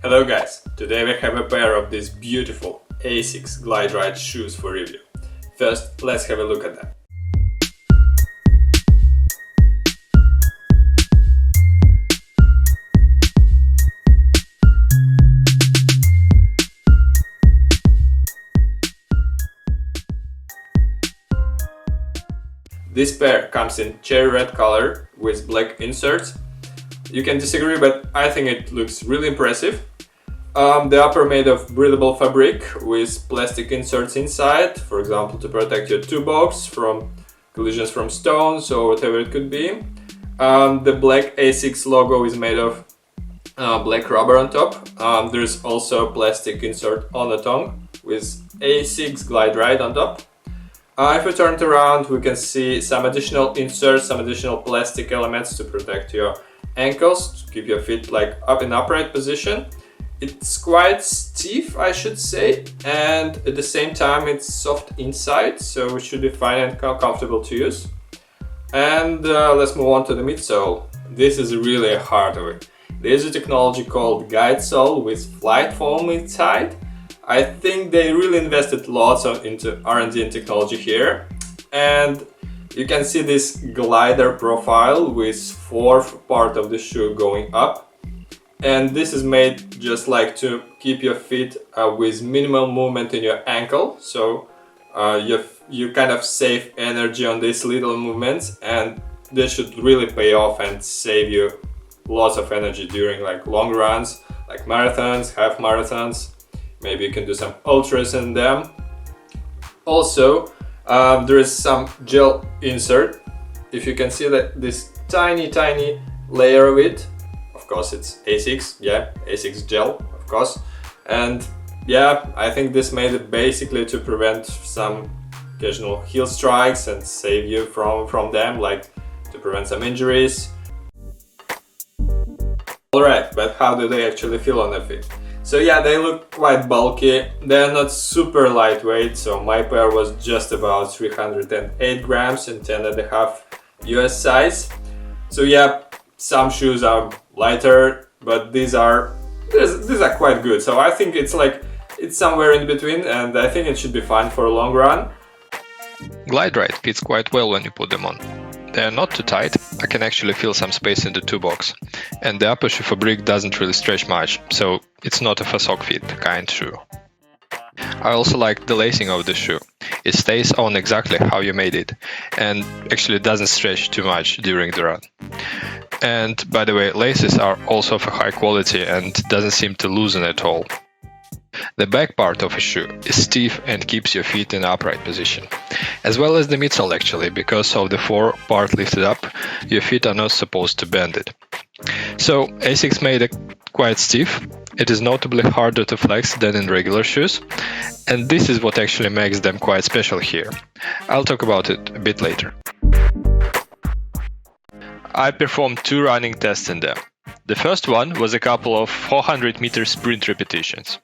Hello guys, today we have a pair of these beautiful Asics GlideRide shoes for review. First, let's have a look at them. This pair comes in cherry red color with black inserts. You can disagree, but I think it looks really impressive. The upper made of breathable fabric with plastic inserts inside, for example to protect your toolbox from collisions from stones or whatever it could be. The black Asics logo is made of black rubber on top. There's also a plastic insert on the tongue with Asics GlideRide on top. If we turn it around, we can see some additional inserts, some additional plastic elements to protect your ankles, to keep your feet like up in upright position. It's quite stiff, I should say, and at the same time it's soft inside, so it should be fine and comfortable to use. And let's move on to the midsole. This is really a heart of it. There's a technology called Guidesole with Flytefoam inside. I think they really invested lots into R&D and technology here. And you can see this glider profile with fourth part of the shoe going up. And this is made just like to keep your feet with minimal movement in your ankle. So you kind of save energy on these little movements, and this should really pay off and save you lots of energy during like long runs, like marathons, half marathons. Maybe you can do some ultras in them. Also, there is some gel insert. If you can see that this tiny layer of it. Of course it's Asics, yeah, Asics gel, of course. And yeah, I think this made it basically to prevent some occasional heel strikes and save you from them, like to prevent some injuries. Alright, but how do they actually feel on their feet? So yeah, they look quite bulky, they're not super lightweight, so my pair was just about 308 grams and 10.5 US size. So yeah, some shoes are lighter, but these are quite good. So I think it's somewhere in between, and I think it should be fine for a long run. GlideRide fits quite well when you put them on. They are not too tight, I can actually feel some space in the toolbox. And the upper shoe fabric doesn't really stretch much, so it's not a sock fit kind shoe. I also like the lacing of the shoe. It stays on exactly how you made it, and actually doesn't stretch too much during the run. And by the way, laces are also of a high quality and doesn't seem to loosen at all. The back part of a shoe is stiff and keeps your feet in upright position, as well as the midsole actually, because of the fore-part lifted up, your feet are not supposed to bend it. So Asics made it quite stiff. It is notably harder to flex than in regular shoes, and this is what actually makes them quite special here. I'll talk about it a bit later. I performed 2 running tests in them. The first one was a couple of 400-meter sprint repetitions.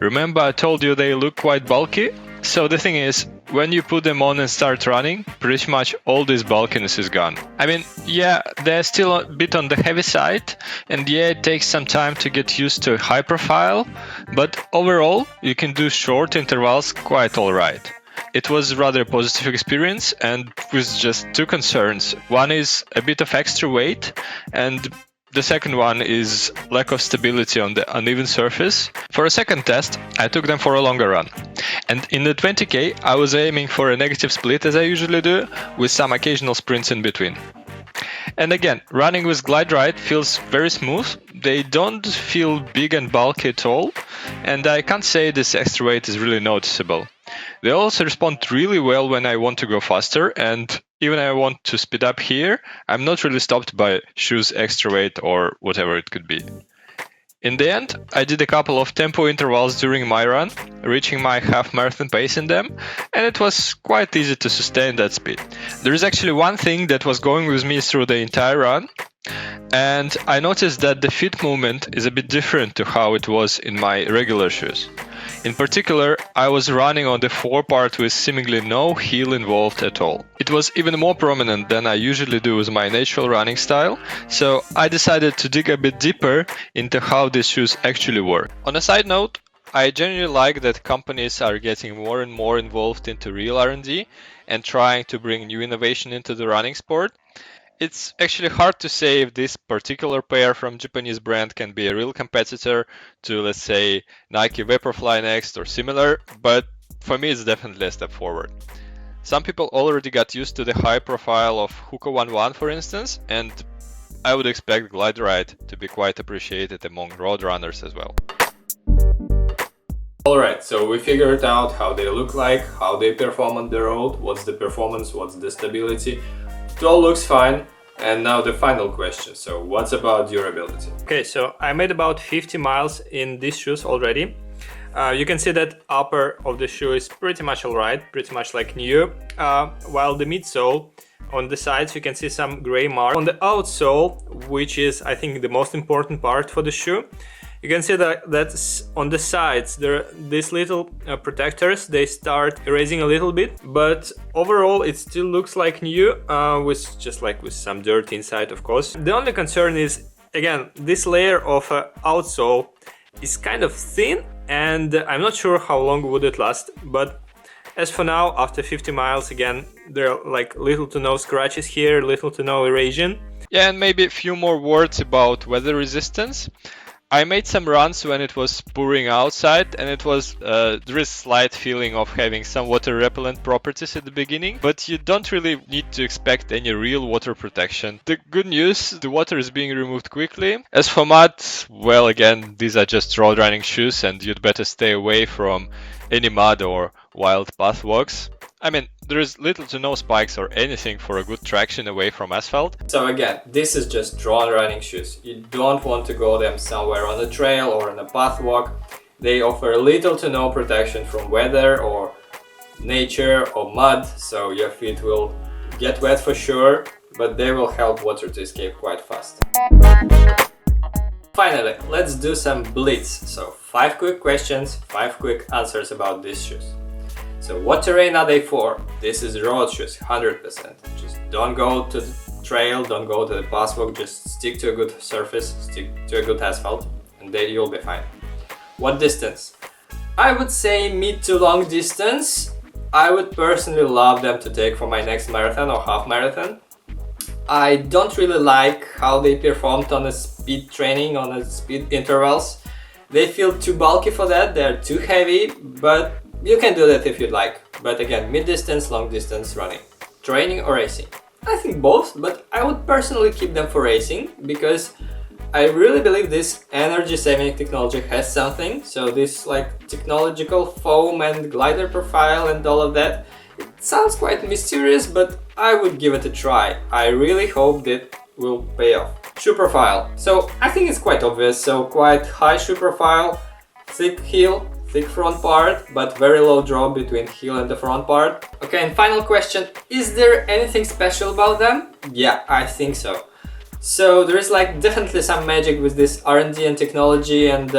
Remember I told you they look quite bulky? So the thing is, when you put them on and start running, pretty much all this bulkiness is gone. I mean, yeah, they're still a bit on the heavy side, and yeah, it takes some time to get used to a high profile, but overall, you can do short intervals quite alright. It was rather a positive experience, and with just 2 concerns. One is a bit of extra weight, and the second one is lack of stability on the uneven surface. For a second test, I took them for a longer run. And in the 20k, I was aiming for a negative split as I usually do, with some occasional sprints in between. And again, running with GlideRide feels very smooth. They don't feel big and bulky at all, and I can't say this extra weight is really noticeable. They also respond really well when I want to go faster, and even when I want to speed up here, I'm not really stopped by shoes extra weight or whatever it could be. In the end, I did a couple of tempo intervals during my run, reaching my half marathon pace in them, and it was quite easy to sustain that speed. There is actually one thing that was going with me through the entire run, and I noticed that the feet movement is a bit different to how it was in my regular shoes. In particular, I was running on the forepart with seemingly no heel involved at all. It was even more prominent than I usually do with my natural running style, so I decided to dig a bit deeper into how these shoes actually work. On a side note, I genuinely like that companies are getting more and more involved into real R&D and trying to bring new innovation into the running sport. It's actually hard to say if this particular pair from Japanese brand can be a real competitor to, let's say, Nike Vaporfly Next or similar, but for me it's definitely a step forward. Some people already got used to the high profile of Hoka One One, for instance, and I would expect GlideRide to be quite appreciated among road runners as well. Alright, so we figured out how they look like, how they perform on the road, what's the performance, what's the stability. It all looks fine. And now the final question. So what's about durability? Okay, so I made about 50 miles in these shoes already. You can see that upper of the shoe is pretty much alright, pretty much like new. While the midsole, on the sides you can see some gray marks. On the outsole, which is I think the most important part for the shoe, you can see that that's on the sides there are these little protectors. They start erasing a little bit, but overall it still looks like new, with just like with some dirt inside, of course. The only concern is, again, this layer of outsole is kind of thin, and I'm not sure how long would it last. But as for now, after 50 miles, again, there are like little to no scratches here, little to no erosion. Yeah, and maybe a few more words about weather resistance. I made some runs when it was pouring outside, and it was there is slight feeling of having some water repellent properties at the beginning, but you don't really need to expect any real water protection. The good news, the water is being removed quickly. As for mud, well, again, these are just road running shoes, and you'd better stay away from any mud or wild path walks. I mean, there is little to no spikes or anything for a good traction away from asphalt. So again, this is just road running shoes. You don't want to go them somewhere on a trail or on a path walk. They offer little to no protection from weather or nature or mud, so your feet will get wet for sure, but they will help water to escape quite fast. Finally, let's do some Blitz. So 5 quick questions, 5 quick answers about these shoes. So what terrain are they for? This is road shoes, 100%. Just don't go to the trail, don't go to the path walk, just stick to a good surface, stick to a good asphalt, and then you'll be fine. What distance? I would say mid to long distance. I would personally love them to take for my next marathon or half marathon. I don't really like how they performed on a speed training, on a speed intervals. They feel too bulky for that, they're too heavy, but you can do that if you'd like. But again, mid-distance, long-distance running. Training or racing? I think both, but I would personally keep them for racing because I really believe this energy-saving technology has something. So this like technological foam and glider profile and all of that, it sounds quite mysterious, but I would give it a try. I really hope that will pay off. Shoe profile. So I think it's quite obvious. So quite high shoe profile, thick heel, thick front part, but very low drop between heel and the front part. Okay, and final question, is there anything special about them? Yeah, I think so. So there is like definitely some magic with this R&D and technology, and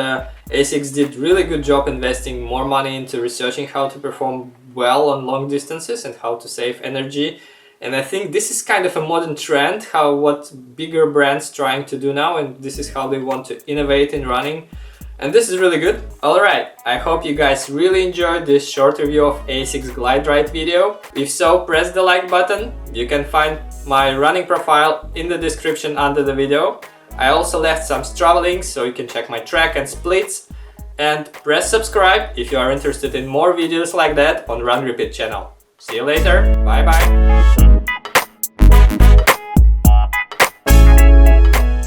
Asics did really good job investing more money into researching how to perform well on long distances and how to save energy. And I think this is kind of a modern trend, what bigger brands trying to do now, and this is how they want to innovate in running. And this is really good. Alright, I hope you guys really enjoyed this short review of Asics GlideRide video. If so, press the like button. You can find my running profile in the description under the video. I also left some Strava links so you can check my track and splits. And press subscribe if you are interested in more videos like that on RunRepeat channel. See you later, bye bye!